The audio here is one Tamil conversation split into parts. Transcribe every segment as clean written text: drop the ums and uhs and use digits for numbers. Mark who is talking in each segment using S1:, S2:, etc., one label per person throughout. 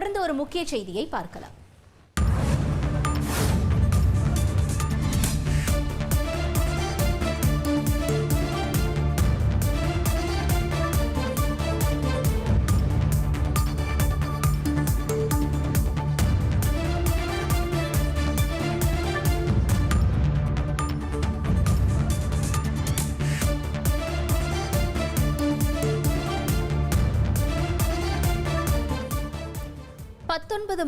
S1: தொடர்ந்து ஒரு முக்கிய செய்தியை பார்க்கலாம்.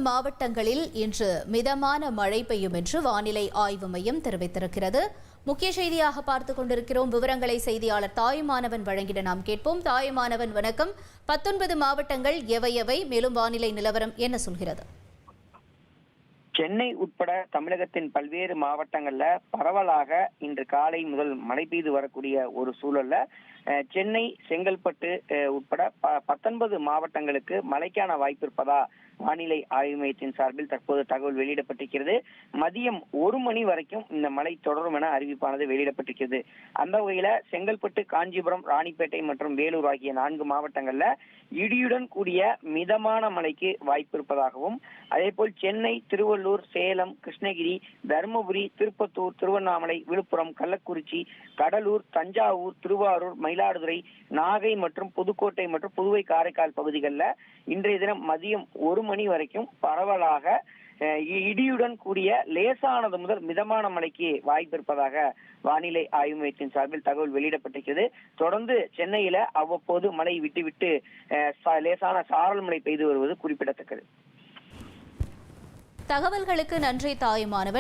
S1: மாவட்டங்களில் இன்று மிதமான மழை பெய்யும் என்று வானிலை ஆய்வு மையம் தெரிவித்திருக்கிறது. முக்கிய செய்தியாக பார்த்துக் கொண்டிருக்கிறோம். விவரங்களை செய்தியாளர் தாயுமானவன் வழங்கிட நாம் கேட்போம். தாயுமானவன் வணக்கம். 19 மாவட்டங்கள் எவை? மேலும் வானிலை நிலவரம் என்ன சொல்கிறது?
S2: சென்னை உட்பட தமிழகத்தின் பல்வேறு மாவட்டங்கள்ல பரவலாக இன்று காலை முதல் மழை பெய்து வரக்கூடிய ஒரு சூழல்ல சென்னை, செங்கல்பட்டு உட்பட 19 மாவட்டங்களுக்கு மழைக்கான வாய்ப்பு இருப்பதா வானிலை ஆய்வு மையத்தின் சார்பில் தற்போது தகவல் வெளியிடப்பட்டிருக்கிறது. மதியம் 1 மணி வரைக்கும் இந்த மழை தொடரும் என அறிவிப்பானது வெளியிடப்பட்டிருக்கிறது. அந்த வகையில செங்கல்பட்டு, காஞ்சிபுரம், ராணிப்பேட்டை மற்றும் வேலூர் ஆகிய 4 மாவட்டங்கள்ல இடியுடன் கூடிய மிதமான மழைக்கு வாய்ப்பு இருப்பதாகவும், அதே போல் சென்னை, திருவள்ளூர், சேலம், கிருஷ்ணகிரி, தருமபுரி, திருப்பத்தூர், திருவண்ணாமலை, விழுப்புரம், கள்ளக்குறிச்சி, கடலூர், தஞ்சாவூர், திருவாரூர், மயிலாடுதுறை, நாகை மற்றும் புதுக்கோட்டை மற்றும் புதுவை, காரைக்கால் பகுதிகளில் இன்றைய தினம் மதியம் 1 மணி வரைக்கும் பரவலாக இடியுடன் கூடிய லேசானது முதல் மிதமான மழைக்கு வாய்ப்பு இருப்பதாக வானிலை ஆய்வு மையத்தின் சார்பில் தகவல் வெளியிடப்பட்டிருக்கிறது. தொடர்ந்து சென்னையில அவ்வப்போது மழை விட்டு லேசான சாரல் மழை பெய்து வருவது குறிப்பிடத்தக்கது.
S1: தகவல்களுக்கு நன்றி தாயுமானவன்.